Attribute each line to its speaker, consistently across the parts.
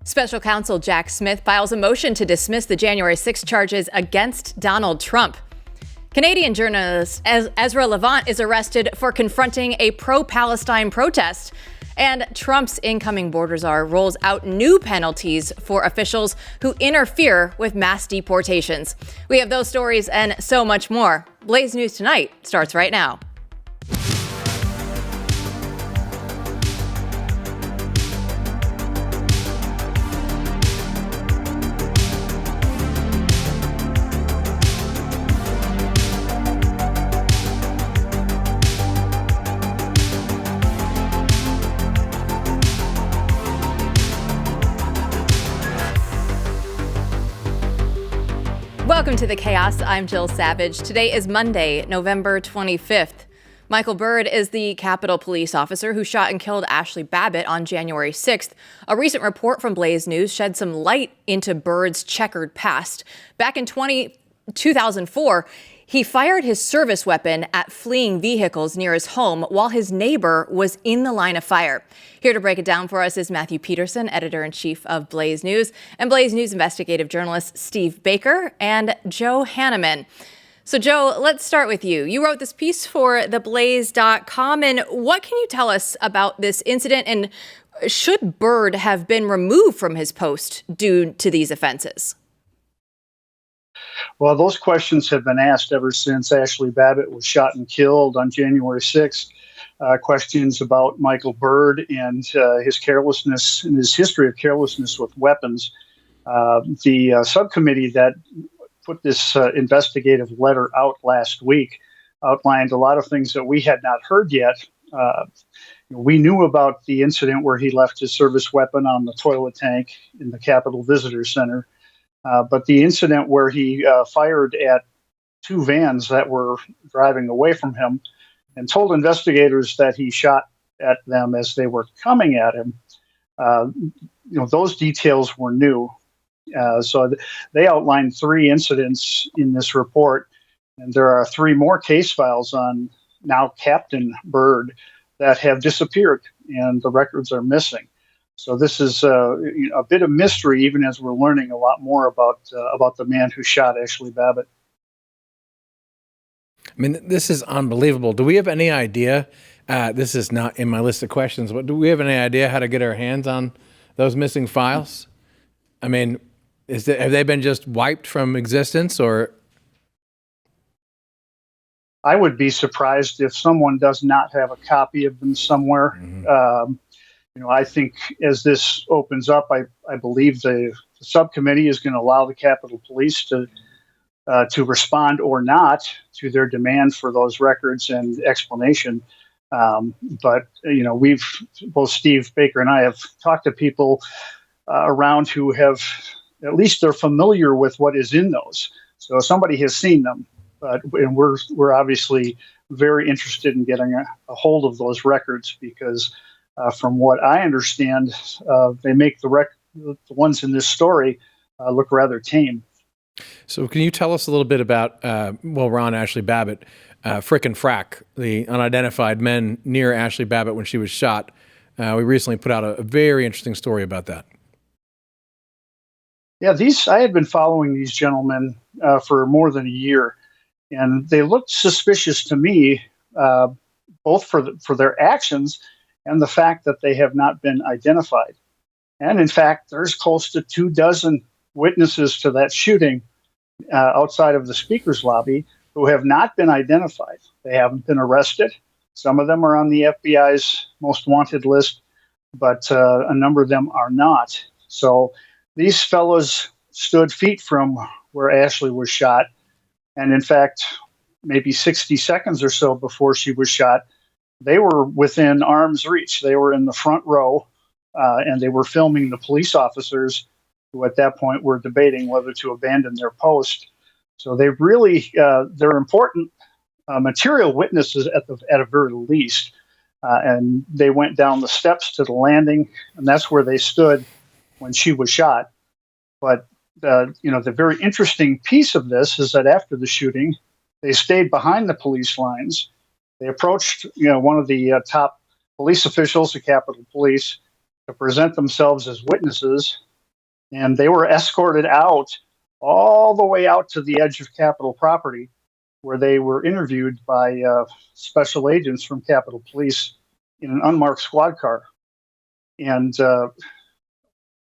Speaker 1: Special counsel Jack Smith files a motion to dismiss the January 6 charges against Donald Trump. Canadian journalist Ezra Levant is arrested for confronting a pro-Palestine protest. And Trump's incoming border czar rolls out new penalties for officials who interfere with mass deportations. We have those stories and so much more. Blaze News Tonight starts right now. Welcome to The Chaos. I'm Jill Savage. Today is Monday, November 25th. Michael Byrd is the Capitol Police officer who shot and killed Ashli Babbitt on January 6th. A recent report from Blaze News shed some light into Byrd's checkered past. Back in 2004, he fired his service weapon at fleeing vehicles near his home while his neighbor was in the line of fire. Here to break it down for us is Matthew Peterson, editor-in-chief of Blaze News, and Blaze News investigative journalist Steve Baker and Joe Hanneman. So, Joe, let's start with you. You wrote this piece for theblaze.com, and what can you tell us about this incident, and should Byrd have been removed from his post due to these offenses?
Speaker 2: Well, those questions have been asked ever since Ashli Babbitt was shot and killed on January 6th. Questions about Michael Byrd and his carelessness and his history of carelessness with weapons. The subcommittee that put this investigative letter out last week outlined a lot of things that we had not heard yet. We knew about the incident where he left his service weapon on the toilet tank in the Capitol Visitor Center. But the incident where he fired at two vans that were driving away from him and told investigators that he shot at them as they were coming at him, those details were new. So they outlined three incidents in this report, and there are three more case files on now Captain Byrd that have disappeared, and the records are missing. So this is a bit of mystery, even as we're learning a lot more about the man who shot Ashli Babbitt.
Speaker 3: I mean, this is unbelievable. Do we have any idea? This is not in my list of questions, but do we have any idea how to get our hands on those missing files? I mean, have they been just wiped from existence, or?
Speaker 2: I would be surprised if someone does not have a copy of them somewhere. Mm-hmm. I think as this opens up, I believe the subcommittee is going to allow the Capitol Police to respond or not to their demand for those records and explanation. But both Steve Baker and I have talked to people around who have, at least they're familiar with what is in those. So somebody has seen them, and we're obviously very interested in getting a hold of those records because from what I understand, they make the ones in this story look rather tame.
Speaker 3: So can you tell us a little bit about, we're on Ashli Babbitt, Frick and Frack, the unidentified men near Ashli Babbitt when she was shot. We recently put out a very interesting story about that.
Speaker 2: Yeah, I had been following these gentlemen for more than a year, and they looked suspicious to me, both for their actions and the fact that they have not been identified. And in fact, there's close to 24 witnesses to that shooting outside of the speaker's lobby who have not been identified. They haven't been arrested. Some of them are on the FBI's most wanted list, but a number of them are not. So these fellows stood feet from where Ashli was shot. And in fact, maybe 60 seconds or so before she was shot, they were within arm's reach. They were in the front row, and they were filming the police officers who at that point were debating whether to abandon their post. So they really, they're important material witnesses at a very least. And they went down the steps to the landing, and that's where they stood when she was shot. But, the very interesting piece of this is that after the shooting, they stayed behind the police lines. They approached, one of the top police officials, the Capitol Police, to present themselves as witnesses. And they were escorted out all the way out to the edge of Capitol property, where they were interviewed by special agents from Capitol Police in an unmarked squad car. And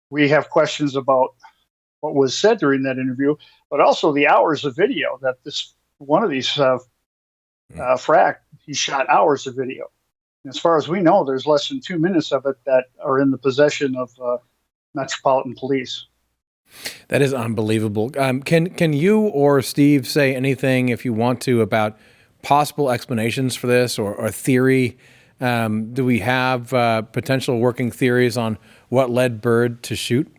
Speaker 2: we have questions about what was said during that interview, but also the hours of video that this one of these frack, he shot hours of video. And as far as we know, there's less than 2 minutes of it that are in the possession of Metropolitan Police.
Speaker 3: That is unbelievable. Can you or Steve say anything, if you want to, about possible explanations for this or theory? Do we have potential working theories on what led Byrd to shoot?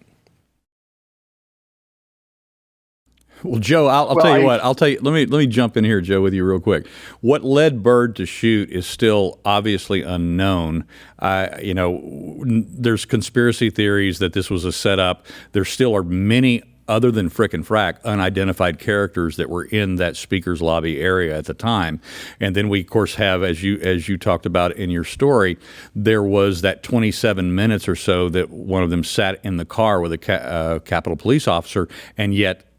Speaker 4: Well, Joe, I'll tell you what. I'll tell you. Let me jump in here, Joe, with you real quick. What led Byrd to shoot is still obviously unknown. There's conspiracy theories that this was a setup. There still are many, other than frickin' frack, unidentified characters that were in that speaker's lobby area at the time. And then we, of course, have, as you talked about in your story, there was that 27 minutes or so that one of them sat in the car with a Capitol Police officer, and yet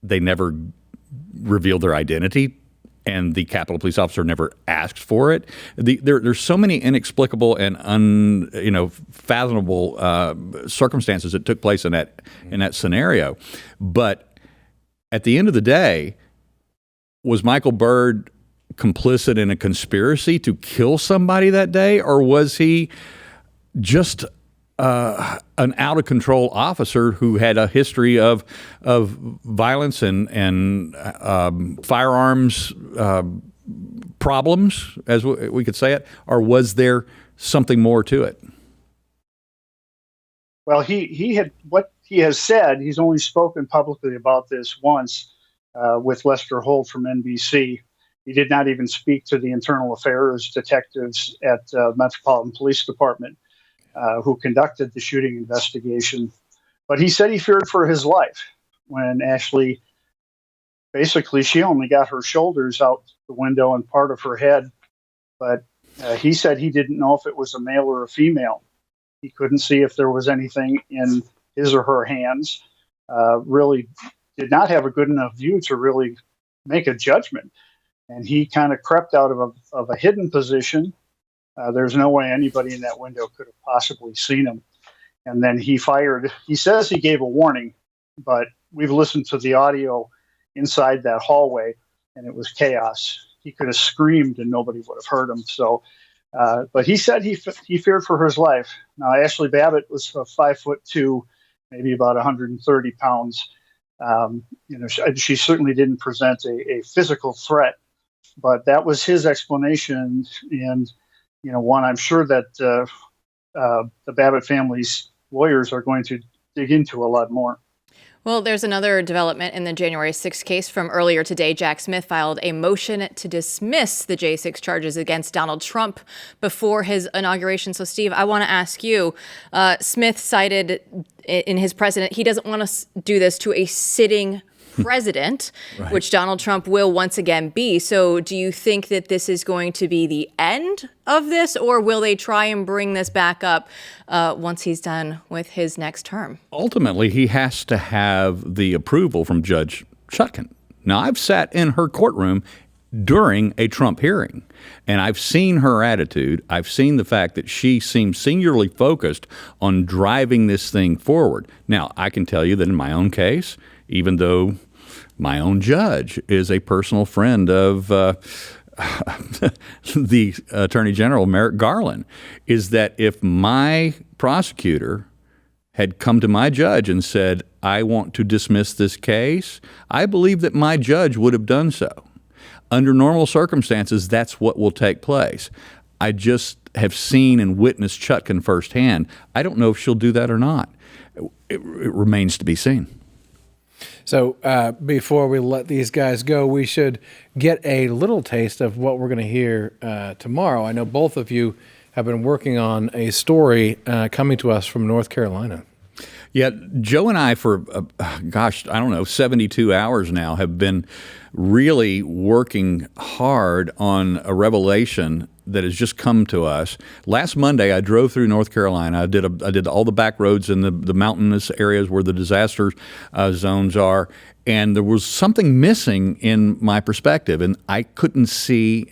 Speaker 4: they never revealed their identity, and the Capitol Police officer never asked for it. There's so many inexplicable and unfathomable circumstances that took place in that scenario. But at the end of the day, was Michael Byrd complicit in a conspiracy to kill somebody that day, or was he just an out-of-control officer who had a history of violence and firearms problems, as we could say it, or was there something more to it?
Speaker 2: Well, he had what he has said. He's only spoken publicly about this once with Lester Holt from NBC. He did not even speak to the internal affairs detectives at Metropolitan Police Department who conducted the shooting investigation. But he said he feared for his life when Ashli, basically, she only got her shoulders out the window and part of her head. But he said he didn't know if it was a male or a female. He couldn't see if there was anything in his or her hands. Really did not have a good enough view to really make a judgment. And he kind of crept out of a hidden position. There's no way anybody in that window could have possibly seen him. And then he fired. He says he gave a warning, but we've listened to the audio inside that hallway, and it was chaos. He could have screamed and nobody would have heard him. So, but he said he feared for his life. Now, Ashli Babbitt was 5'2", maybe about 130 pounds. She certainly didn't present a physical threat, but that was his explanation. And one I'm sure that the Babbitt family's lawyers are going to dig into a lot more.
Speaker 1: Well, there's another development in the January 6th case from earlier today. Jack Smith filed a motion to dismiss the J6 charges against Donald Trump before his inauguration. So, Steve, I want to ask you, Smith cited in his precedent, he doesn't want to do this to a sitting president, right, which Donald Trump will once again be. So do you think that this is going to be the end of this, or will they try and bring this back up once he's done with his next term?
Speaker 4: Ultimately, he has to have the approval from Judge Chutkan. Now, I've sat in her courtroom during a Trump hearing, and I've seen her attitude. I've seen the fact that she seems singularly focused on driving this thing forward. Now, I can tell you that in my own case, even though my own judge is a personal friend of the Attorney General, Merrick Garland, is that if my prosecutor had come to my judge and said, I want to dismiss this case, I believe that my judge would have done so. Under normal circumstances, that's what will take place. I just have seen and witnessed Chutkan firsthand. I don't know if she'll do that or not. It remains to be seen.
Speaker 3: So before we let these guys go, we should get a little taste of what we're going to hear tomorrow. I know both of you have been working on a story coming to us from North Carolina.
Speaker 4: Yeah, Joe and I for, 72 hours now have been really working hard on a revelation that has just come to us. Last Monday, I drove through North Carolina. I did all the back roads in the mountainous areas where the disaster zones are, and there was something missing in my perspective, and I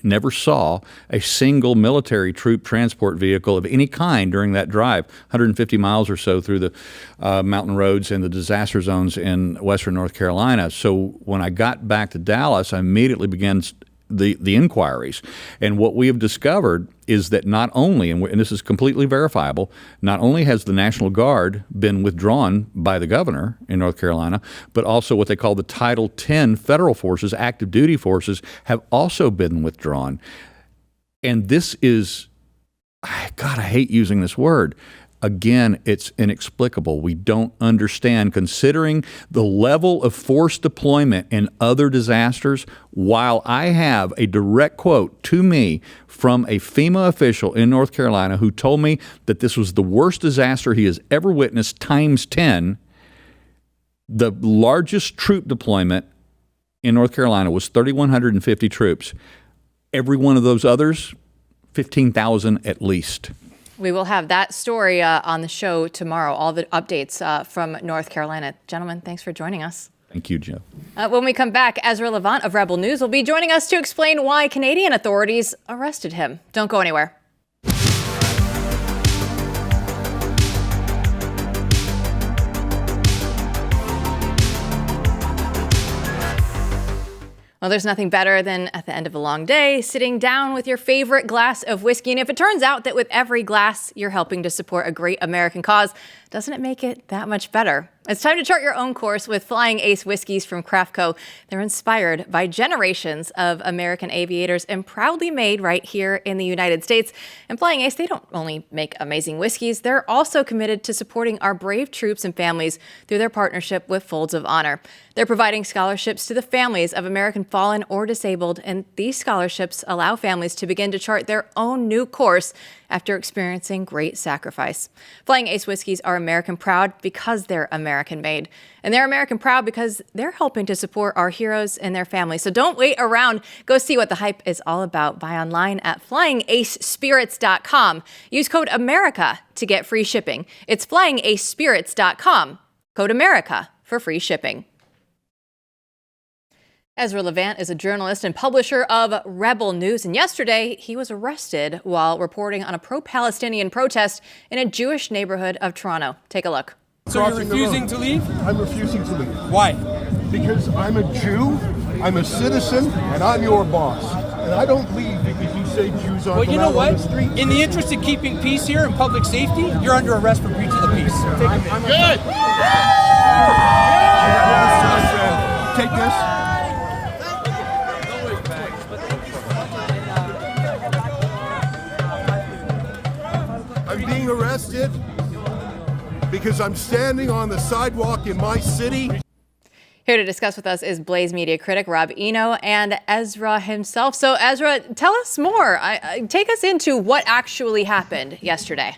Speaker 4: never saw a single military troop transport vehicle of any kind during that drive, 150 miles or so through the mountain roads and the disaster zones in western North Carolina. So when I got back to Dallas, I immediately began the inquiries. And what we have discovered is that not only, and this is completely verifiable, not only has the National Guard been withdrawn by the governor in North Carolina, but also what they call the Title X federal forces, active duty forces, have also been withdrawn. And this is, God, I hate using this word. Again, it's inexplicable. We don't understand, considering the level of force deployment in other disasters. While I have a direct quote to me from a FEMA official in North Carolina who told me that this was the worst disaster he has ever witnessed times 10, the largest troop deployment in North Carolina was 3,150 troops. Every one of those others, 15,000 at least.
Speaker 1: We will have that story on the show tomorrow, all the updates from North Carolina. Gentlemen, thanks for joining us.
Speaker 4: Thank you, Joe.
Speaker 1: When we come back, Ezra Levant of Rebel News will be joining us to explain why Canadian authorities arrested him. Don't go anywhere. Well, there's nothing better than at the end of a long day, sitting down with your favorite glass of whiskey. And if it turns out that with every glass, you're helping to support a great American cause, doesn't it make it that much better? It's time to chart your own course with Flying Ace whiskeys from Craft Co. They're inspired by generations of American aviators and proudly made right here in the United States. And Flying Ace, they don't only make amazing whiskeys, they're also committed to supporting our brave troops and families through their partnership with Folds of Honor. They're providing scholarships to the families of American fallen or disabled, and these scholarships allow families to begin to chart their own new course after experiencing great sacrifice. Flying Ace whiskeys are American proud because they're American made. And they're American proud because they're helping to support our heroes and their families. So don't wait around. Go see what the hype is all about. Buy online at flyingacespirits.com. Use code AMERICA to get free shipping. It's flyingacespirits.com. Code AMERICA for free shipping. Ezra Levant is a journalist and publisher of Rebel News, and yesterday he was arrested while reporting on a pro-Palestinian protest in a Jewish neighborhood of Toronto. Take a look.
Speaker 5: So you're refusing to leave?
Speaker 6: I'm refusing to leave.
Speaker 5: Why?
Speaker 6: Because I'm a Jew, I'm a citizen, and I'm your boss. And I don't leave because you say Jews aren't allowed on the street.
Speaker 5: In the interest of keeping peace here and public safety, you're under arrest for breach of the peace.
Speaker 6: Good! Take this. I'm being arrested because I'm standing on the sidewalk in my city.
Speaker 1: Here to discuss with us is Blaze media critic Rob Eno and Ezra himself. So Ezra, tell us more. Take us into what actually happened yesterday.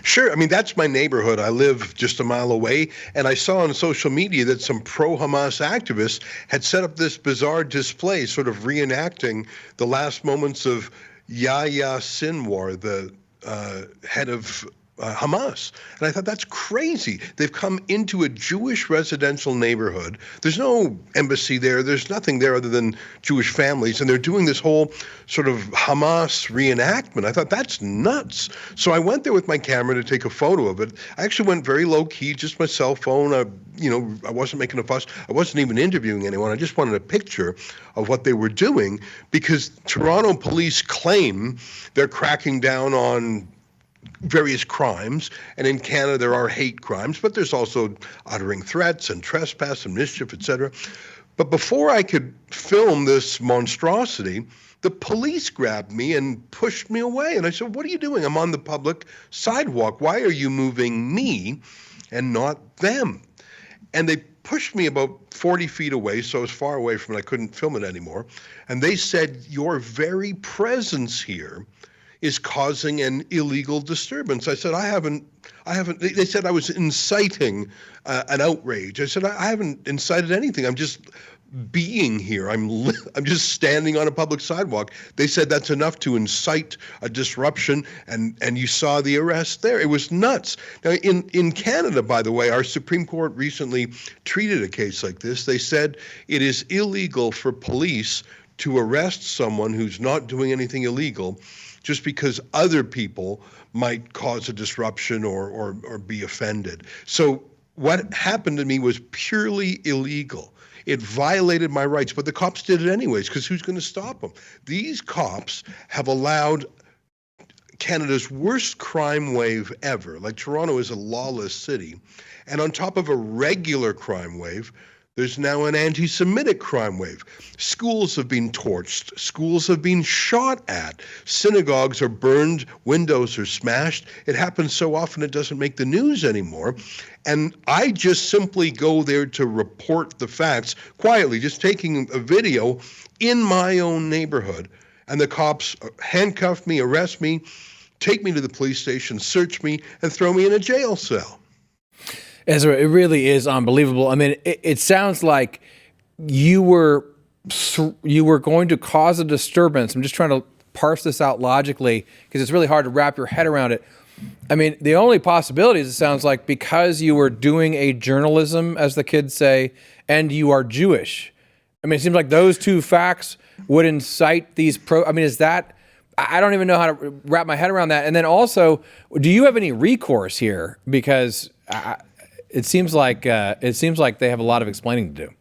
Speaker 7: Sure. I mean, that's my neighborhood. I live just a mile away, and I saw on social media that some pro-Hamas activists had set up this bizarre display, sort of reenacting the last moments of Yahya Sinwar, the head of Hamas. And I thought, that's crazy. They've come into a Jewish residential neighborhood. There's no embassy there. There's nothing there other than Jewish families. And they're doing this whole sort of Hamas reenactment. I thought, that's nuts. So I went there with my camera to take a photo of it. I actually went very low key, just my cell phone. I wasn't making a fuss. I wasn't even interviewing anyone. I just wanted a picture of what they were doing, because Toronto police claim they're cracking down on various crimes, and in Canada there are hate crimes, but there's also uttering threats and trespass and mischief, etc. But before I could film this monstrosity, the police grabbed me and pushed me away. And I said, what are you doing? I'm on the public sidewalk. Why are you moving me and not them? And they pushed me about 40 feet away, so I was far away from it, I couldn't film it anymore. And they said, your very presence here is causing an illegal disturbance. I said, I haven't. They said I was inciting an outrage. I said, I haven't incited anything. I'm just being here. I'm just standing on a public sidewalk. They said that's enough to incite a disruption, and you saw the arrest there. It was nuts. Now, in Canada, by the way, our Supreme Court recently treated a case like this. They said it is illegal for police to arrest someone who's not doing anything illegal just because other people might cause a disruption or be offended. So what happened to me was purely illegal. It violated my rights, but the cops did it anyways, because who's going to stop them? These cops have allowed Canada's worst crime wave ever. Like, Toronto is a lawless city. And on top of a regular crime wave, there's now an anti-Semitic crime wave. Schools have been torched. Schools have been shot at. Synagogues are burned. Windows are smashed. It happens so often it doesn't make the news anymore. And I just simply go there to report the facts quietly, just taking a video in my own neighborhood. And the cops handcuff me, arrest me, take me to the police station, search me, and throw me in a jail cell.
Speaker 3: Ezra, it really is unbelievable. I mean, it sounds like you were going to cause a disturbance. I'm just trying to parse this out logically because it's really hard to wrap your head around it. I mean, the only possibility is, it sounds like, because you were doing a journalism, as the kids say, and you are Jewish. I mean, it seems like those two facts would incite these I mean, is that... I don't even know how to wrap my head around that. And then also, do you have any recourse here? Because it seems like they have a lot of explaining to do.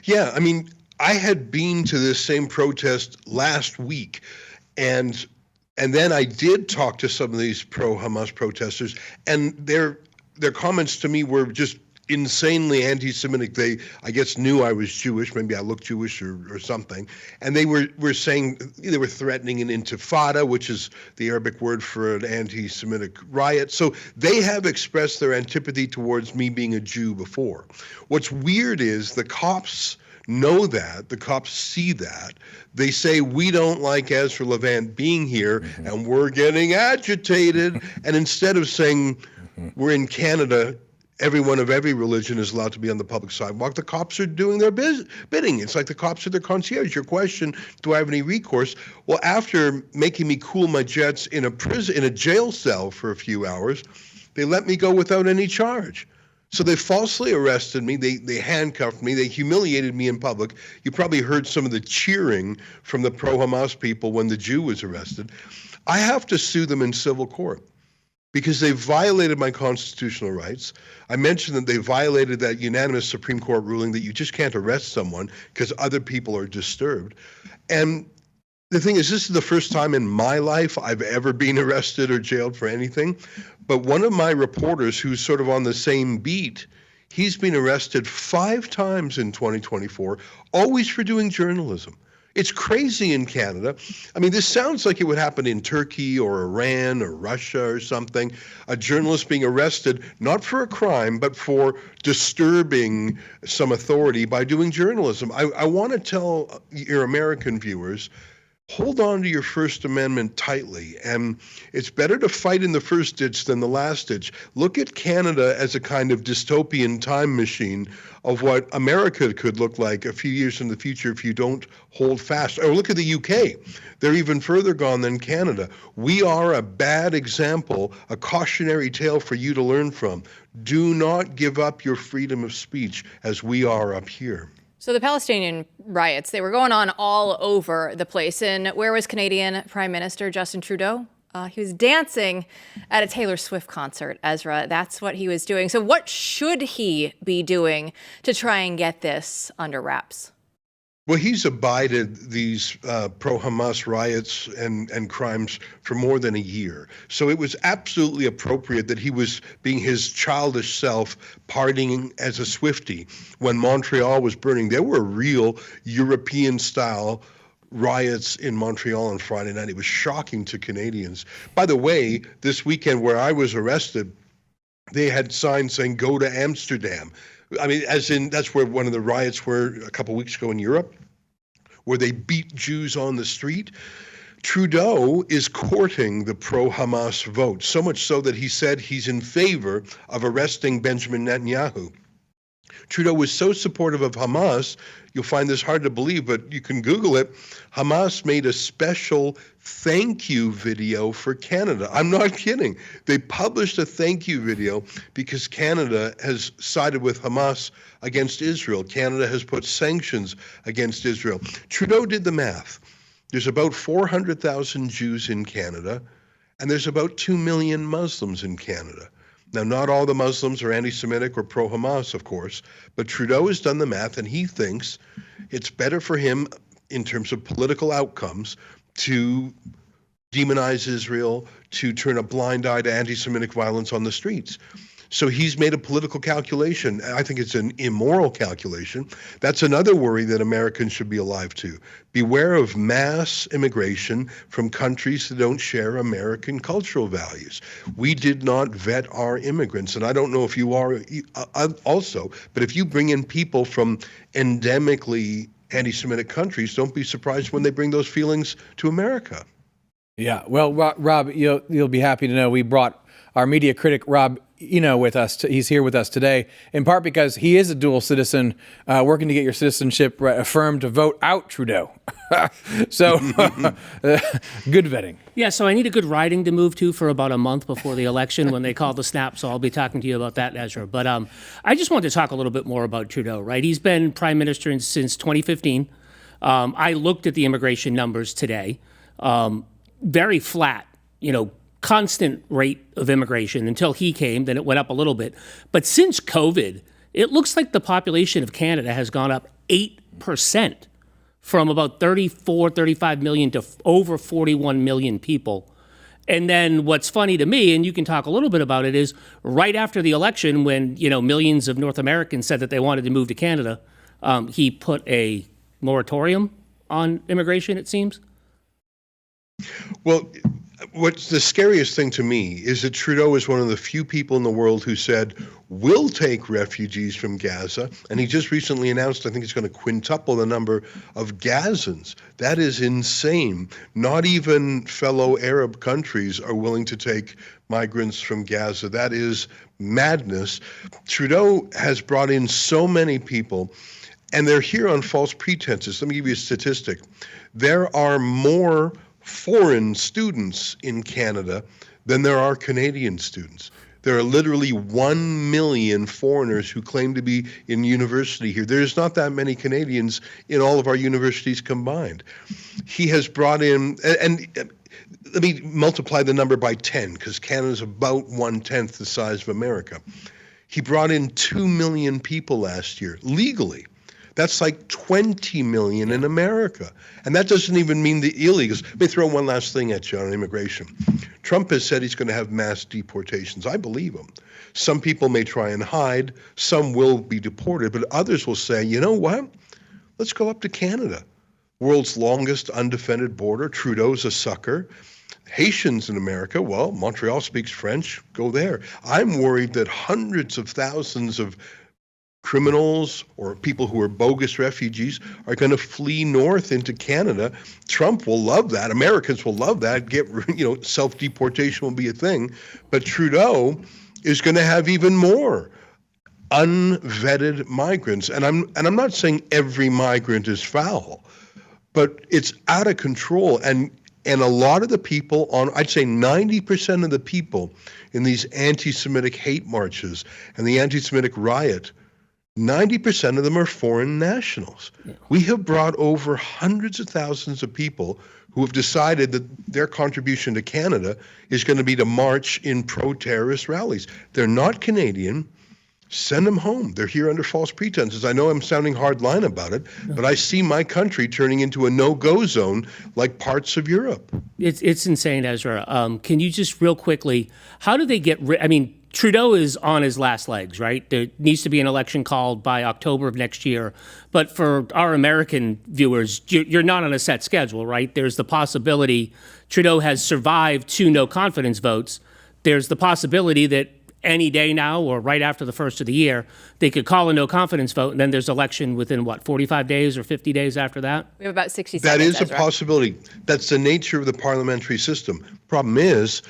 Speaker 7: Yeah, I mean, I had been to this same protest last week, and then I did talk to some of these pro-Hamas protesters, and their comments to me were just insanely anti-Semitic. They, I guess, knew I was Jewish. Maybe I looked Jewish or something. And they were saying, they were threatening an intifada, which is the Arabic word for an anti-Semitic riot. So they have expressed their antipathy towards me being a Jew before. What's weird is the cops know that, the cops see that. They say, we don't like Ezra Levant being here, and we're getting agitated. And instead of saying, we're in Canada, everyone of every religion is allowed to be on the public sidewalk, the cops are doing their bidding. It's like the cops are their concierge. Your question, do I have any recourse? Well, after making me cool my jets in a jail cell for a few hours, they let me go without any charge. So they falsely arrested me, they handcuffed me, they humiliated me in public. You probably heard some of the cheering from the pro-Hamas people when the Jew was arrested. I have to sue them in civil court, because they violated my constitutional rights. I mentioned that they violated that unanimous Supreme Court ruling that you just can't arrest someone because other people are disturbed. And the thing is, this is the first time in my life I've ever been arrested or jailed for anything. But one of my reporters, who's sort of on the same beat, he's been arrested 5 times in 2024, always for doing journalism. It's crazy in Canada. I mean, this sounds like it would happen in Turkey or Iran or Russia or something. A journalist being arrested, not for a crime, but for disturbing some authority by doing journalism. I want to tell your American viewers, hold on to your First Amendment tightly. And it's better to fight in the first ditch than the last ditch. Look at Canada as a kind of dystopian time machine of what America could look like a few years in the future if you don't hold fast. Or look at the UK. They're even further gone than Canada. We are a bad example, a cautionary tale for you to learn from. Do not give up your freedom of speech as we are up here.
Speaker 1: So the Palestinian riots, they were going on all over the place. And where was Canadian Prime Minister Justin Trudeau? He was dancing at a Taylor Swift concert, Ezra. That's what he was doing. So what should he be doing to try and get this under wraps?
Speaker 7: Well, he's abided these pro-Hamas riots and crimes for more than a year. So it was absolutely appropriate that he was being his childish self, partying as a Swiftie. When Montreal was burning, there were real European-style riots in Montreal on Friday night. It was shocking to Canadians. By the way, this weekend where I was arrested, they had signs saying, go to Amsterdam. I mean, as in, that's where one of the riots were a couple weeks ago in Europe, where they beat Jews on the street. Trudeau is courting the pro-Hamas vote, so much so that he said he's in favor of arresting Benjamin Netanyahu. Trudeau was so supportive of Hamas, you'll find this hard to believe, but you can Google it. Hamas made a special thank you video for Canada. I'm not kidding. They published a thank you video because Canada has sided with Hamas against Israel. Canada has put sanctions against Israel. Trudeau did the math. There's about 400,000 Jews in Canada, and there's about 2 million Muslims in Canada. Now, not all the Muslims are anti-Semitic or pro-Hamas, of course, but Trudeau has done the math, and he thinks it's better for him in terms of political outcomes to demonize Israel, to turn a blind eye to anti-Semitic violence on the streets. So he's made a political calculation. I think it's an immoral calculation. That's another worry that Americans should be alive to. Beware of mass immigration from countries that don't share American cultural values. We did not vet our immigrants, and I don't know if you are also, but if you bring in people from endemically anti-Semitic countries, don't be surprised when they bring those feelings to America.
Speaker 3: Yeah, well, Rob, you'll be happy to know we brought our media critic, Rob with us. He's here with us today, in part because he is a dual citizen, working to get your citizenship affirmed to vote out Trudeau. So, good vetting.
Speaker 8: Yeah, so I need a good riding to move to for about a month before the election when they call the snap, so I'll be talking to you about that, Ezra. But I just wanted to talk a little bit more about Trudeau, right? He's been prime minister since 2015. I looked at the immigration numbers today. Very flat, constant rate of immigration until he came, then it went up a little bit. But since COVID, it looks like the population of Canada has gone up 8% from about 35 million to over 41 million people. And then what's funny to me, and you can talk a little bit about it, is right after the election when, millions of North Americans said that they wanted to move to Canada, he put a moratorium on immigration, it seems.
Speaker 7: Well, what's the scariest thing to me is that Trudeau is one of the few people in the world who said, we'll take refugees from Gaza. And he just recently announced, I think it's going to quintuple the number of Gazans. That is insane. Not even fellow Arab countries are willing to take migrants from Gaza. That is madness. Trudeau has brought in so many people, and they're here on false pretenses. Let me give you a statistic. There are more foreign students in Canada than there are Canadian students. There are literally 1 million foreigners who claim to be in university here. There's not that many Canadians in all of our universities combined. He has brought in, and let me multiply the number by 10, because Canada's about 1/10 the size of America. He brought in 2 million people last year, legally. That's like 20 million in America. And that doesn't even mean the illegals. Let me throw one last thing at you on immigration. Trump has said he's going to have mass deportations. I believe him. Some people may try and hide. Some will be deported. But others will say, you know what? Let's go up to Canada. World's longest undefended border. Trudeau's a sucker. Haitians in America, well, Montreal speaks French. Go there. I'm worried that hundreds of thousands of criminals or people who are bogus refugees are going to flee north into Canada. Trump will love that. Americans will love that. Self-deportation will be a thing. But Trudeau is going to have even more unvetted migrants. And I'm not saying every migrant is foul, but it's out of control. And a lot of the people I'd say 90% of the people in these anti-Semitic hate marches and the anti-Semitic riot, 90% of them are foreign nationals. Yeah. We have brought over hundreds of thousands of people who have decided that their contribution to Canada is going to be to march in pro-terrorist rallies. They're not Canadian. Send them home. They're here under false pretenses. I know I'm sounding hardline about it, but I see my country turning into a no-go zone like parts of Europe.
Speaker 8: It's insane, Ezra. Can you just real quickly, how do they get rid? Trudeau is on his last legs, right? There needs to be an election called by October of next year. But for our American viewers, you're not on a set schedule, right? There's the possibility Trudeau has survived 2 no-confidence votes. There's the possibility that any day now or right after the first of the year, they could call a no-confidence vote, and then there's election within, 45 days or 50 days after that?
Speaker 1: We have about 60 seconds,
Speaker 7: That is
Speaker 1: Ezra.
Speaker 7: a possibility. That's the nature of the parliamentary system. Problem is,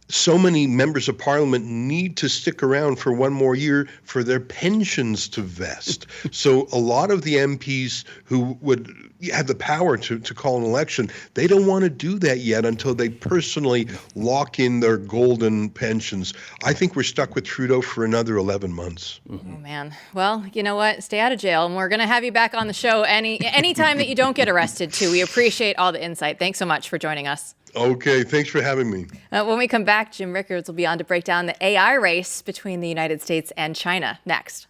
Speaker 7: so many members of parliament need to stick around for one more year for their pensions to vest. So a lot of the MPs who would have the power to call an election, they don't want to do that yet until they personally lock in their golden pensions. I think we're stuck with Trudeau for another 11 months.
Speaker 1: Oh, man. Well, you know what? Stay out of jail, and we're going to have you back on the show anytime that you don't get arrested, too. We appreciate all the insight. Thanks so much for joining us.
Speaker 7: Okay, thanks for having me.
Speaker 1: When we come back, Jim Rickards will be on to break down the AI race between the United States and China next.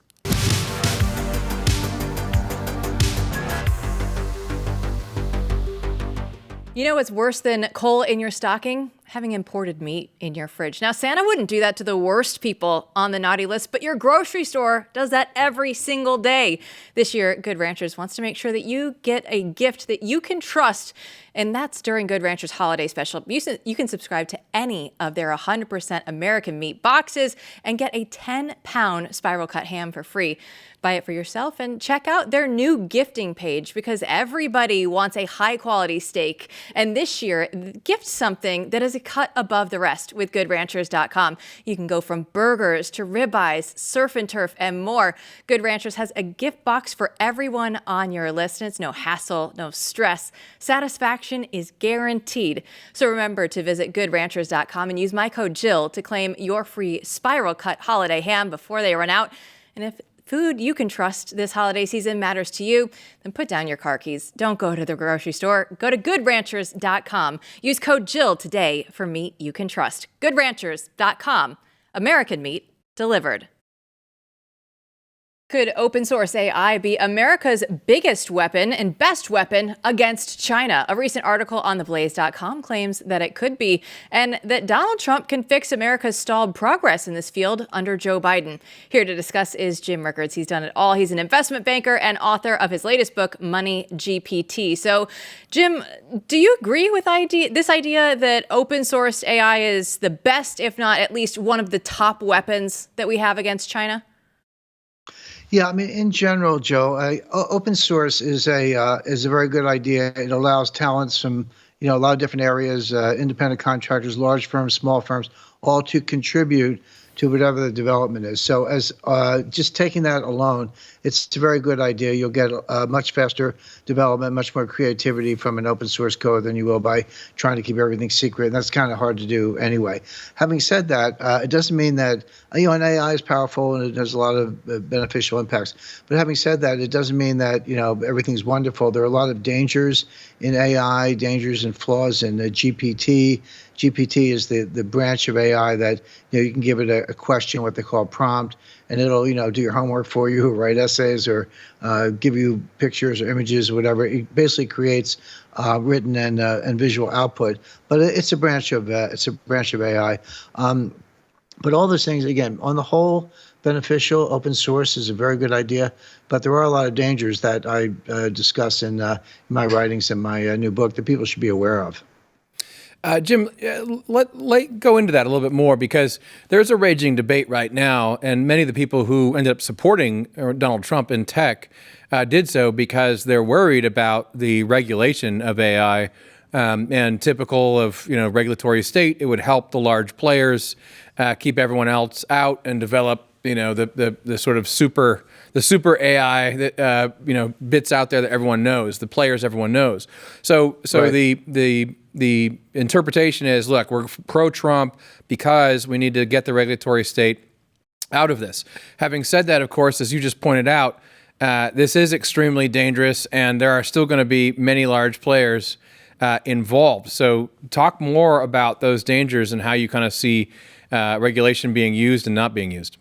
Speaker 1: You know what's worse than coal in your stocking? Having imported meat in your fridge. Now, Santa wouldn't do that to the worst people on the naughty list, but your grocery store does that every single day. This year, Good Ranchers wants to make sure that you get a gift that you can trust, and that's during Good Ranchers Holiday Special. You can subscribe to any of their 100% American meat boxes and get a 10-pound spiral cut ham for free. Buy it for yourself and check out their new gifting page, because everybody wants a high-quality steak. And this year, gift something that is a cut above the rest with GoodRanchers.com. You can go from burgers to ribeyes, surf and turf, and more. Good Ranchers has a gift box for everyone on your list, and it's no hassle, no stress. Satisfaction is guaranteed. So remember to visit GoodRanchers.com and use my code Jill to claim your free spiral cut holiday ham before they run out. And if food you can trust this holiday season matters to you, then put down your car keys. Don't go to the grocery store. Go to GoodRanchers.com. Use code Jill today for meat you can trust. GoodRanchers.com. American meat delivered. Could open source AI be America's biggest weapon and best weapon against China? A recent article on theblaze.com claims that it could be, and that Donald Trump can fix America's stalled progress in this field under Joe Biden. Here to discuss is Jim Rickards. He's done it all. He's an investment banker and author of his latest book, MoneyGPT. So, Jim, do you agree with this idea that open source AI is the best, if not at least one of the top weapons that we have against China?
Speaker 9: Yeah, I mean, in general, Joe, open source is a very good idea. It allows talents from a lot of different areas, independent contractors, large firms, small firms, all to contribute to whatever the development is. So as just taking that alone, it's a very good idea. You'll get much faster development, much more creativity from an open source code than you will by trying to keep everything secret. And that's kind of hard to do anyway. Having said that, it doesn't mean that, an AI is powerful and it has a lot of beneficial impacts. But having said that, it doesn't mean that, everything's wonderful. There are a lot of dangers in AI, dangers and flaws in GPT. GPT is the branch of AI that, you can give it a question, what they call a prompt, and it'll, do your homework for you, write essays, or give you pictures or images or whatever. It basically creates written and visual output. But it's a branch of AI. But all those things, again, on the whole, beneficial. Open source is a very good idea, but there are a lot of dangers that I discuss in my writings and my new book that people should be aware of.
Speaker 3: Jim, let go into that a little bit more, because there's a raging debate right now, and many of the people who ended up supporting Donald Trump in tech did so because they're worried about the regulation of AI. And typical of regulatory state, it would help the large players keep everyone else out and develop the sort of super AI that bits out there that everyone knows, the players everyone knows. So right. The interpretation is, look, we're pro-Trump because we need to get the regulatory state out of this. Having said that, of course, as you just pointed out, this is extremely dangerous, and there are still going to be many large players involved. So talk more about those dangers and how you kind of see regulation being used and not being used.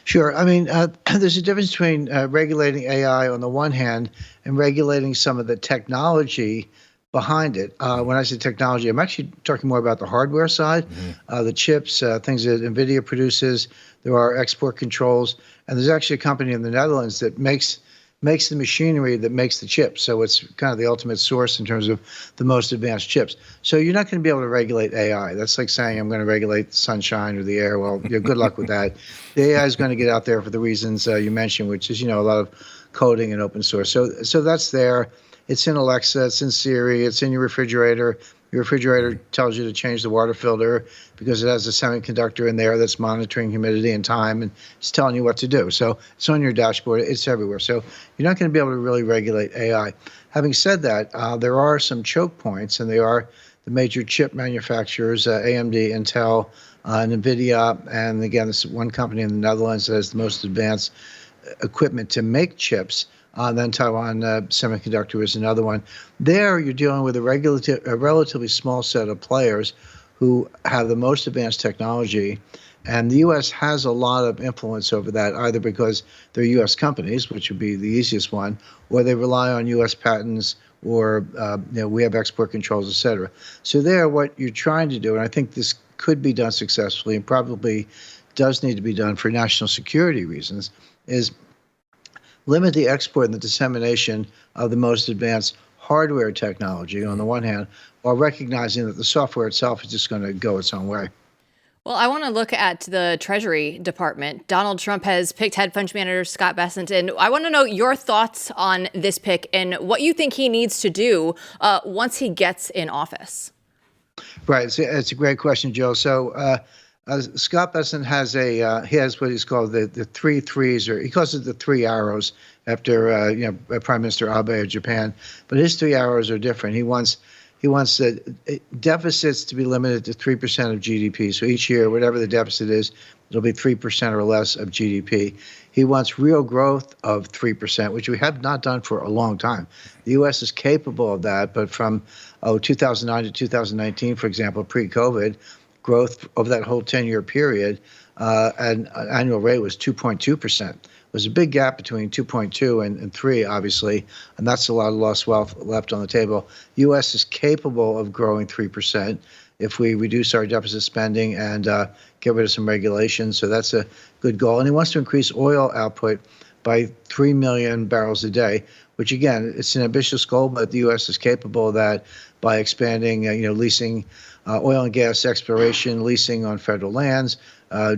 Speaker 9: Sure. I mean, there's a difference between regulating AI on the one hand and regulating some of the technology behind it. When I say technology, I'm actually talking more about the hardware side, the chips, things that NVIDIA produces. There are export controls, and there's actually a company in the Netherlands that makes the machinery that makes the chips. So it's kind of the ultimate source in terms of the most advanced chips. So you're not going to be able to regulate AI. That's like saying I'm going to regulate the sunshine or the air. Well, good luck with that. The AI is going to get out there for the reasons you mentioned, which is, a lot of coding and open source. So that's there. It's in Alexa, it's in Siri, it's in your refrigerator, Your refrigerator tells you to change the water filter because it has a semiconductor in there that's monitoring humidity and time, and it's telling you what to do. So it's on your dashboard. It's everywhere. So you're not going to be able to really regulate AI. Having said that, there are some choke points, and they are the major chip manufacturers, AMD, Intel, NVIDIA, and again, this is one company in the Netherlands that has the most advanced equipment to make chips. Then Taiwan Semiconductor is another one. There, you're dealing with a relatively small set of players who have the most advanced technology, and the U.S. has a lot of influence over that, either because they're U.S. companies, which would be the easiest one, or they rely on U.S. patents, or we have export controls, et cetera. So there, what you're trying to do, and I think this could be done successfully and probably does need to be done for national security reasons, is limit the export and the dissemination of the most advanced hardware technology on the one hand, while recognizing that the software itself is just going to go its own way.
Speaker 1: Well, I want to look at the Treasury Department. Donald Trump has picked hedge fund manager Scott Bessent, and I want to know your thoughts on this pick and what you think he needs to do once he gets in office.
Speaker 9: Right. It's a great question, Joe. So Scott Bessent has he has what he's called the 3 threes, or he calls it the 3 arrows after Prime Minister Abe of Japan. But his 3 arrows are different. He wants deficits to be limited to 3% of GDP. So each year, whatever the deficit is, it'll be 3% or less of GDP. He wants real growth of 3%, which we have not done for a long time. The U.S. is capable of that, but from 2009 to 2019, for example, pre-COVID, growth over that whole 10-year period, an annual rate was 2.2%. There's a big gap between 2.2 and 3, obviously, and that's a lot of lost wealth left on the table. U.S. is capable of growing 3% if we reduce our deficit spending and get rid of some regulations. So that's a good goal. And he wants to increase oil output by 3 million barrels a day, which, again, it's an ambitious goal, but the U.S. is capable of that by expanding, leasing oil and gas exploration, leasing on federal lands,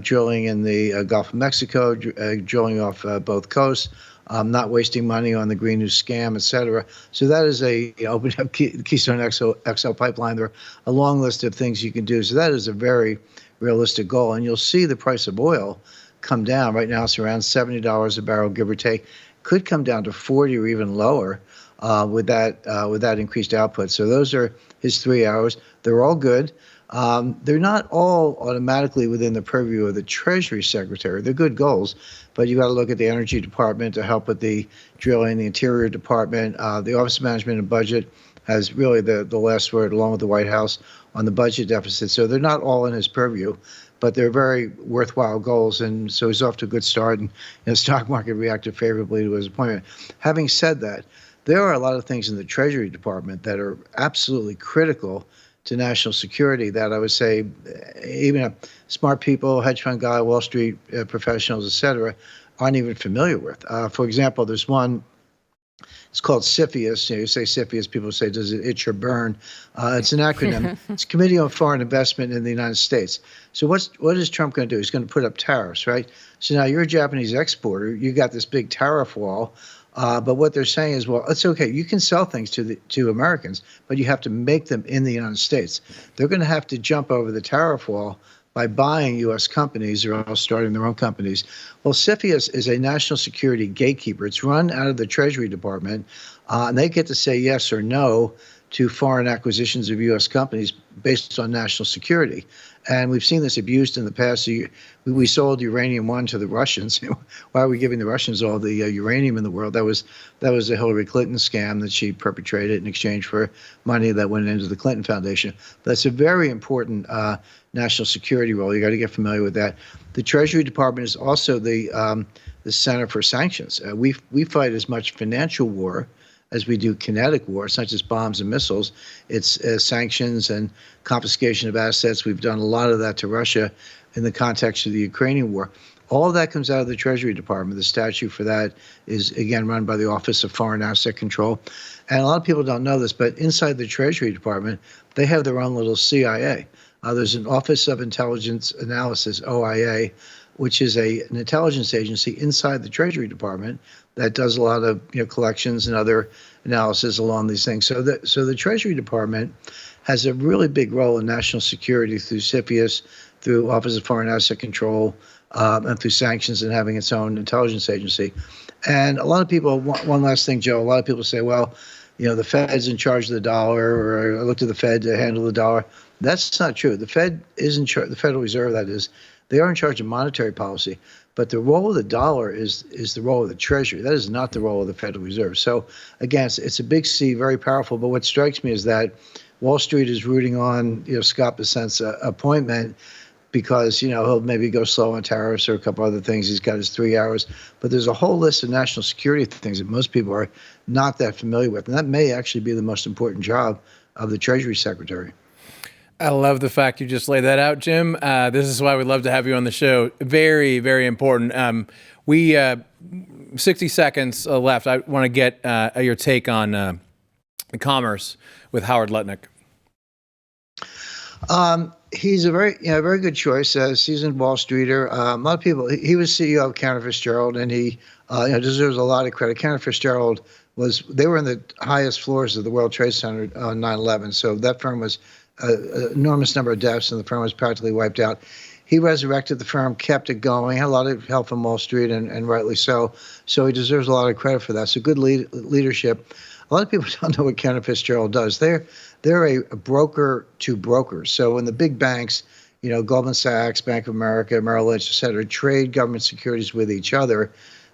Speaker 9: drilling in the Gulf of Mexico, drilling off both coasts, not wasting money on the Green New Scam, et cetera. So that is opening up Keystone XL pipeline. There are a long list of things you can do. So that is a very realistic goal. And you'll see the price of oil come down. Right now it's around $70 a barrel, give or take. Could come down to 40 or even lower with that increased output. So those are his 3 hours. They're all good. They're not all automatically within the purview of the Treasury Secretary. They're good goals, but you got to look at the Energy Department to help with the drilling, the Interior Department, the Office of Management and Budget has really the last word, along with the White House, on the budget deficit. So they're not all in his purview, but they're very worthwhile goals. And so he's off to a good start, and the stock market reacted favorably to his appointment. Having said that, there are a lot of things in the Treasury Department that are absolutely critical to national security that I would say even smart people, hedge fund guy, Wall Street professionals, et cetera, aren't even familiar with. For example, there's one, it's called CFIUS. You say CFIUS, people say, does it itch or burn? It's an acronym. It's Committee on Foreign Investment in the United States. So what is Trump going to do? He's going to put up tariffs, right? So now you're a Japanese exporter. You got this big tariff wall. But what they're saying is, well, it's okay. You can sell things to Americans, but you have to make them in the United States. They're going to have to jump over the tariff wall by buying U.S. companies or else starting their own companies. Well, CFIUS is a national security gatekeeper. It's run out of the Treasury Department, and they get to say yes or no to foreign acquisitions of U.S. companies based on national security. And we've seen this abused in the past. We sold uranium one to the Russians. Why are we giving the Russians all the uranium in the world? That was a Hillary Clinton scam that she perpetrated in exchange for money that went into the Clinton Foundation. But it's a very important national security role. You got to get familiar with that. The Treasury Department is also the center for sanctions. We fight as much financial war as we do kinetic war. It's not just bombs and missiles. It's sanctions and confiscation of assets. We've done a lot of that to Russia in the context of the Ukrainian war. All of that comes out of the Treasury Department. The statute for that is, again, run by the Office of Foreign Asset Control. And a lot of people don't know this, but inside the Treasury Department, they have their own little CIA. There's an Office of Intelligence Analysis, OIA, which is an intelligence agency inside the Treasury Department that does a lot of collections and other analysis along these things. So the Treasury Department has a really big role in national security through CFIUS, through Office of Foreign Asset Control, and through sanctions and having its own intelligence agency. And a lot of people, one last thing, Joe, a lot of people say, well, the Fed's in charge of the dollar, or I look to the Fed to handle the dollar. That's not true. The Fed is in charge, the Federal Reserve, that is, they are in charge of monetary policy. But the role of the dollar is the role of the Treasury. That is not the role of the Federal Reserve. So again, it's a big C, very powerful. But what strikes me is that Wall Street is rooting on Scott Bessent's appointment because he'll maybe go slow on tariffs or a couple other things. He's got his 3 hours, but there's a whole list of national security things that most people are not that familiar with, and that may actually be the most important job of the Treasury Secretary.
Speaker 3: I love the fact you just laid that out, Jim. This is why we'd love to have you on the show. Very, very important. We 60 seconds left. I want to get your take on commerce with Howard Lutnick.
Speaker 9: He's a very good choice. Seasoned Wall Streeter. A lot of people. He was CEO of Cantor Fitzgerald, and he deserves a lot of credit. Cantor Fitzgerald they were in the highest floors of the World Trade Center on 9/11. So that firm was an enormous number of deaths, and the firm was practically wiped out. He resurrected the firm, kept it going, had a lot of help from Wall Street, and rightly so. So he deserves a lot of credit for that. So good leadership. A lot of people don't know what Cantor Fitzgerald does. They're a broker to brokers. So when the big banks, Goldman Sachs, Bank of America, Merrill Lynch, et cetera, trade government securities with each other,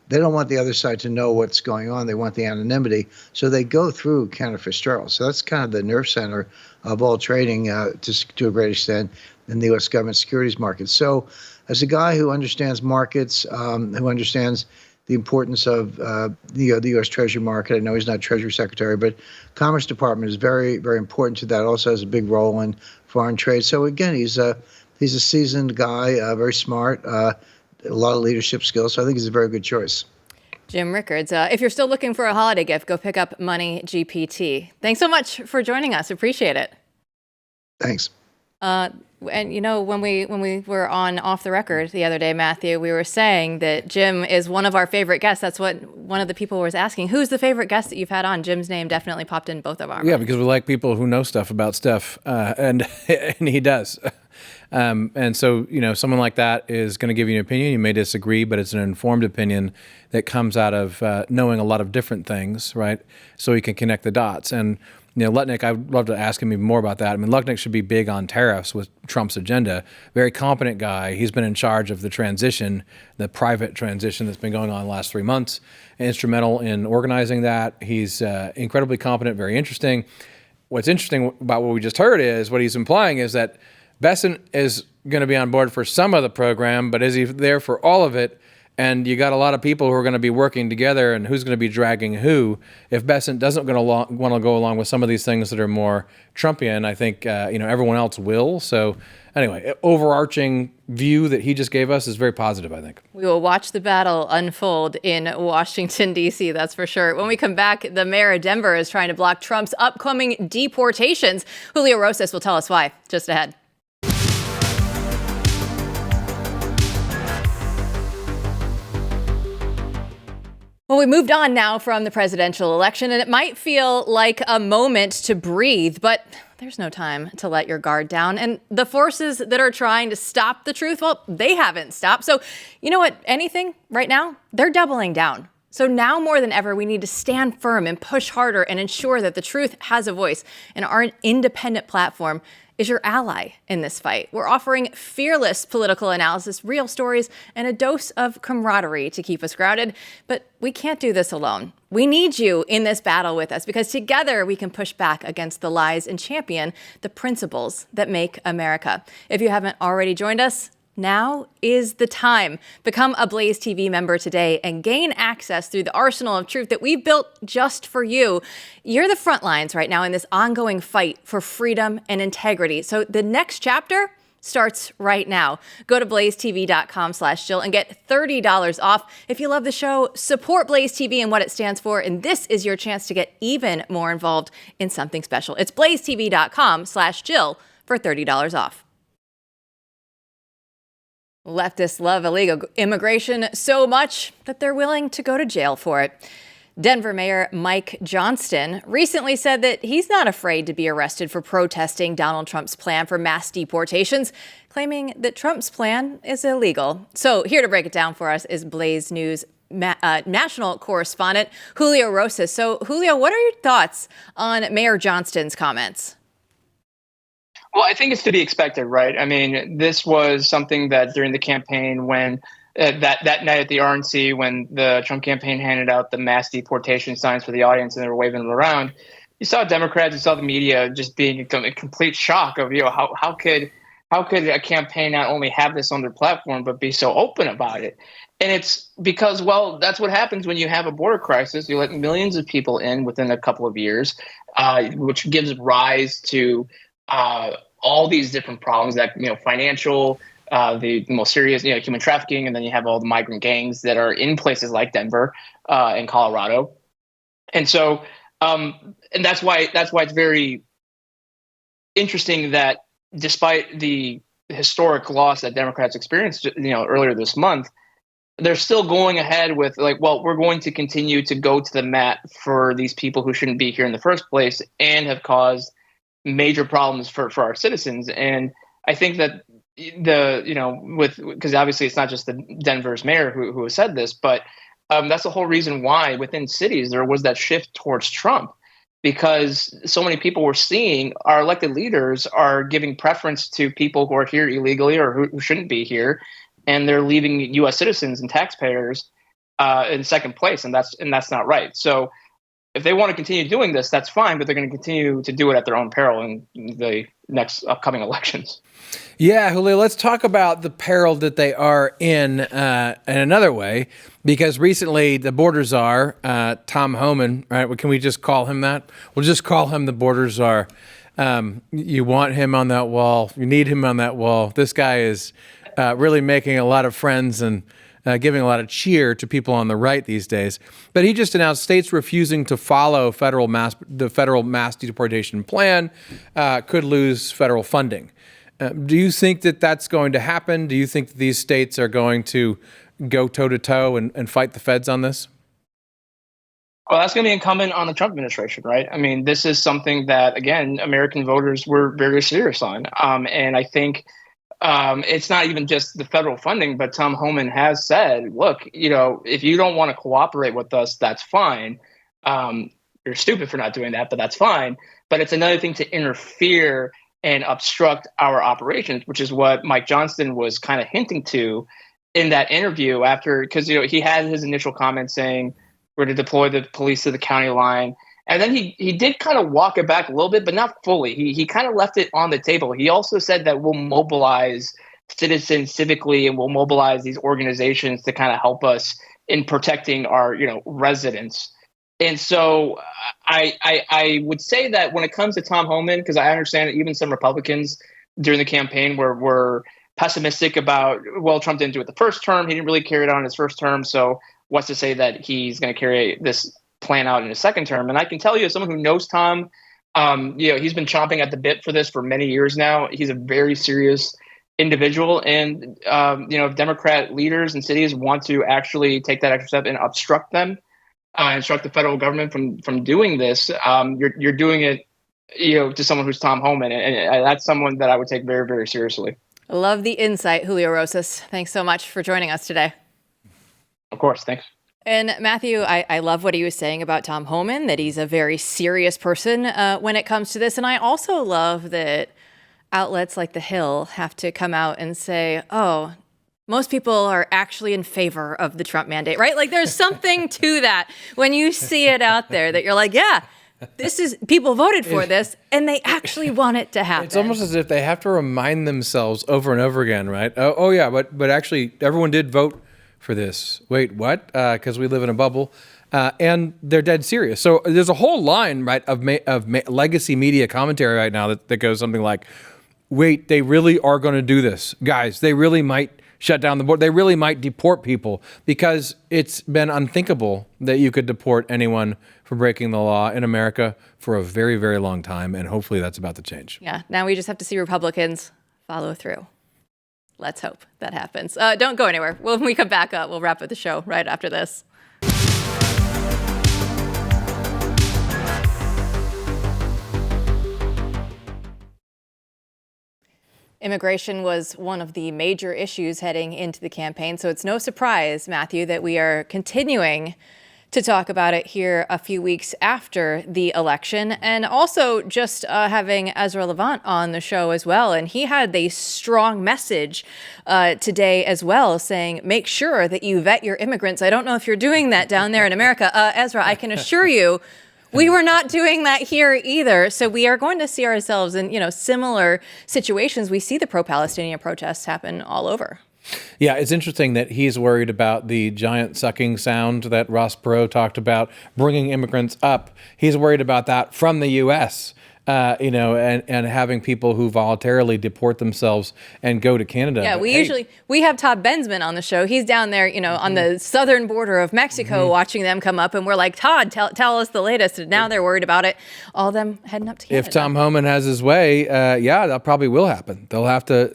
Speaker 9: they don't want the other side to know what's going on. They want the anonymity. So they go through Cantor Fitzgerald. So that's kind of the nerve center of all trading to a great extent in the U.S. government securities market. So as a guy who understands markets, who understands the importance of the U.S. Treasury market. I know he's not Treasury Secretary, but Commerce Department is very, very important to that. Also has a big role in foreign trade. So again, he's a seasoned guy, very smart, a lot of leadership skills. So I think he's a very good choice.
Speaker 1: Jim Rickards, if you're still looking for a holiday gift, go pick up MoneyGPT. Thanks so much for joining us. Appreciate it.
Speaker 9: Thanks.
Speaker 1: And when we were on Off the Record the other day, Matthew, we were saying that Jim is one of our favorite guests. That's what one of the people was asking. Who's the favorite guest that you've had on? Jim's name definitely popped in both of our minds.
Speaker 3: Yeah, because we like people who know stuff about stuff, and he does. And so, someone like that is going to give you an opinion. You may disagree, but it's an informed opinion that comes out of knowing a lot of different things, right? So he can connect the dots. And Lutnick, I'd love to ask him even more about that. I mean, Lutnick should be big on tariffs with Trump's agenda. Very competent guy. He's been in charge of the transition, the private transition that's been going on the last 3 months, instrumental in organizing that. He's incredibly competent, very interesting. What's interesting about what we just heard is what he's implying is that Bessent is going to be on board for some of the program, but is he there for all of it? And you got a lot of people who are going to be working together, and who's going to be dragging who. If Bessent doesn't want to go along with some of these things that are more Trumpian, I think everyone else will. So anyway, overarching view that he just gave us is very positive, I think.
Speaker 1: We will watch the battle unfold in Washington, D.C., that's for sure. When we come back, the mayor of Denver is trying to block Trump's upcoming deportations. Julio Rosas will tell us why, just ahead. Well, we moved on now from the presidential election, and it might feel like a moment to breathe, but there's no time to let your guard down. And the forces that are trying to stop the truth, well, they haven't stopped. So you know what? Anything right now, they're doubling down. So now more than ever, we need to stand firm and push harder and ensure that the truth has a voice. And our independent platform is your ally in this fight. We're offering fearless political analysis, real stories, and a dose of camaraderie to keep us grounded. But we can't do this alone. We need you in this battle with us because together we can push back against the lies and champion the principles that make America. If you haven't already joined us, now is the time. Become a Blaze TV member today and gain access through the arsenal of truth that we've built just for you. You're the front lines right now in this ongoing fight for freedom and integrity. So the next chapter starts right now. Go to blazetv.com/Jill and get $30 off. If you love the show, support Blaze TV and what it stands for. And this is your chance to get even more involved in something special. It's blazetv.com/Jill for $30 off. Leftists love illegal immigration so much that they're willing to go to jail for it. Denver Mayor Mike Johnston recently said that he's not afraid to be arrested for protesting Donald Trump's plan for mass deportations, claiming that Trump's plan is illegal. So here to break it down for us is Blaze News national correspondent Julio Rosas. So Julio, what are your thoughts on Mayor Johnston's comments?
Speaker 10: Well, I think it's to be expected, right? I mean, this was something that during the campaign when that night at the RNC, when the Trump campaign handed out the mass deportation signs for the audience and they were waving them around, you saw Democrats, you saw the media just being in complete shock of, how could a campaign not only have this on their platform, but be so open about it? And it's because, well, that's what happens when you have a border crisis. You let millions of people in within a couple of years, which gives rise to all these different problems that, financial, the most serious, human trafficking, and then you have all the migrant gangs that are in places like Denver and Colorado. And so, and that's why it's very interesting that despite the historic loss that Democrats experienced, earlier this month, they're still going ahead with we're going to continue to go to the mat for these people who shouldn't be here in the first place and have caused major problems for our citizens. And I think that because obviously it's not just the Denver's mayor who has said this, but that's the whole reason why within cities there was that shift towards Trump, because so many people were seeing our elected leaders are giving preference to people who are here illegally or who shouldn't be here, and they're leaving U.S. citizens and taxpayers in second place, and that's not right. So if they want to continue doing this, that's fine, but they're going to continue to do it at their own peril in the next upcoming elections.
Speaker 3: Yeah, Julio, let's talk about the peril that they are in another way, because recently the border czar, Tom Homan, right? Can we just call him that? We'll just call him the border czar. You want him on that wall. You need him on that wall. This guy is really making a lot of friends and giving a lot of cheer to people on the right these days. But he just announced states refusing to follow the federal mass deportation plan could lose federal funding. Do you think that that's going to happen? Do you think that these states are going to go toe-to-toe and fight the feds on this?
Speaker 10: Well, that's going to be incumbent on the Trump administration, right? I mean, this is something that, again, American voters were very serious on. And I think it's not even just the federal funding, but Tom Homan has said, look, if you don't want to cooperate with us, that's fine. You're stupid for not doing that, but that's fine. But it's another thing to interfere and obstruct our operations, which is what Mike Johnston was kind of hinting to in that interview because he had his initial comment saying we're to deploy the police to the county line. And then he did kind of walk it back a little bit, but not fully. He kind of left it on the table. He also said that we'll mobilize citizens civically and we'll mobilize these organizations to kind of help us in protecting our residents. And so I would say that when it comes to Tom Homan, because I understand that even some Republicans during the campaign were pessimistic about, well, Trump didn't do it the first term. He didn't really carry it on in his first term. So what's to say that he's going to carry this plan out in his second term? And I can tell you, as someone who knows Tom, he's been chomping at the bit for this for many years now. He's a very serious individual. And, if Democrat leaders and cities want to actually take that extra step and obstruct them, instruct the federal government from doing this, you're doing it, to someone who's Tom Homan. And that's someone that I would take very, very seriously.
Speaker 1: Love the insight, Julio Rosas. Thanks so much for joining us today.
Speaker 10: Of course. Thanks.
Speaker 1: And Matthew, I love what he was saying about Tom Homan, that he's a very serious person when it comes to this. And I also love that outlets like The Hill have to come out and say, oh, most people are actually in favor of the Trump mandate, right? Like there's something to that when you see it out there that you're like, yeah, people voted for this and they actually want it to happen.
Speaker 3: It's almost as if they have to remind themselves over and over again, right? Oh yeah, but actually everyone did vote for this. Wait, what? Because we live in a bubble. And they're dead serious. So there's a whole line, right, of legacy media commentary right now that goes something like, wait, they really are going to do this. Guys, they really might shut down the border. They really might deport people, because it's been unthinkable that you could deport anyone for breaking the law in America for a very, very long time. And hopefully that's about to change.
Speaker 1: Yeah. Now we just have to see Republicans follow through. Let's hope that happens. Don't go anywhere. When we come back up, we'll wrap up the show right after this. Immigration was one of the major issues heading into the campaign, so it's no surprise, Matthew, that we are continuing to talk about it here a few weeks after the election, and also just having Ezra Levant on the show as well. And he had a strong message today as well, saying, make sure that you vet your immigrants. I don't know if you're doing that down there in America. Ezra, I can assure you, we were not doing that here either. So we are going to see ourselves in, similar situations. We see the pro-Palestinian protests happen all over.
Speaker 3: Yeah, it's interesting that he's worried about the giant sucking sound that Ross Perot talked about, bringing immigrants up. He's worried about that from the U.S., and having people who voluntarily deport themselves and go to Canada.
Speaker 1: Yeah, we have Todd Bensman on the show. He's down there, on the southern border of Mexico, watching them come up, and we're like, Todd, tell us the latest. And now they're worried about it. All of them heading up to Canada.
Speaker 3: If Tom Homan has his way, that probably will happen.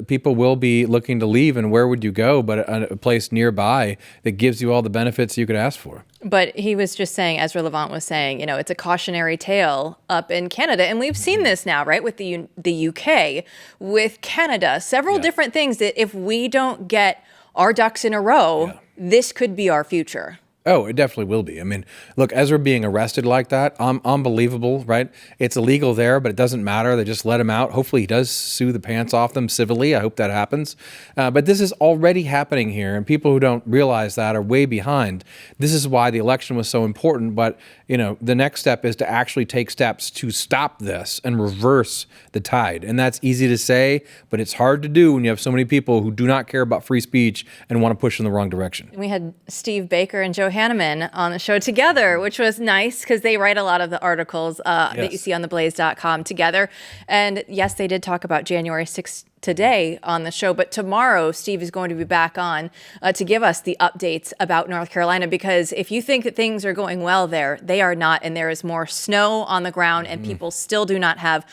Speaker 3: People will be looking to leave, and where would you go but a place nearby that gives you all the benefits you could ask for?
Speaker 1: But he was just saying, Ezra Levant was saying, it's a cautionary tale up in Canada. And we've seen this now, right, with the UK, with Canada, several different things that if we don't get our ducks in a row, this could be our future.
Speaker 3: Oh, it definitely will be. I mean, look, Ezra being arrested like that, unbelievable, right? It's illegal there, but it doesn't matter. They just let him out. Hopefully he does sue the pants off them civilly. I hope that happens. But this is already happening here, and people who don't realize that are way behind. This is why the election was so important. But, the next step is to actually take steps to stop this and reverse the tide. And that's easy to say, but it's hard to do when you have so many people who do not care about free speech and want to push in the wrong direction.
Speaker 1: We had Steve Baker and Joe Hanneman on the show together, which was nice because they write a lot of the articles that you see on theblaze.com together. And yes, they did talk about January 6th today on the show, but tomorrow Steve is going to be back on to give us the updates about North Carolina, because if you think that things are going well there, they are not, and there is more snow on the ground and people still do not have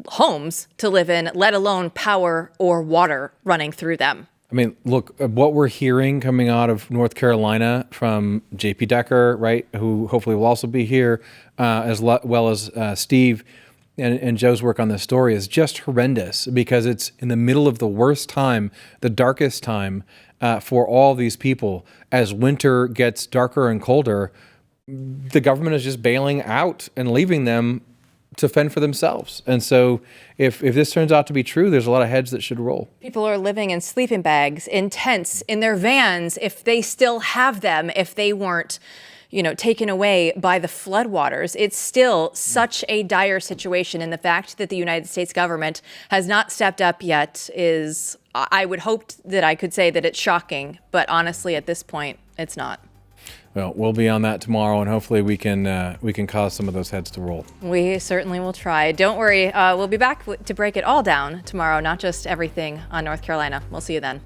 Speaker 1: homes to live in, let alone power or water running through them.
Speaker 3: I mean, look, what we're hearing coming out of North Carolina from J.P. Decker, right, who hopefully will also be here, as well as Steve and Joe's work on this story, is just horrendous, because it's in the middle of the worst time, the darkest time for all these people. As winter gets darker and colder, the government is just bailing out and leaving them to fend for themselves. And so if this turns out to be true, there's a lot of heads that should roll.
Speaker 1: People are living in sleeping bags, in tents, in their vans, if they still have them, if they weren't taken away by the floodwaters. It's still such a dire situation. And the fact that the United States government has not stepped up yet is, I would hope that I could say that it's shocking, but honestly, at this point, it's not.
Speaker 3: Well, we'll be on that tomorrow, and hopefully we can cause some of those heads to roll.
Speaker 1: We certainly will try. Don't worry. We'll be back to break it all down tomorrow, not just everything on North Carolina. We'll see you then.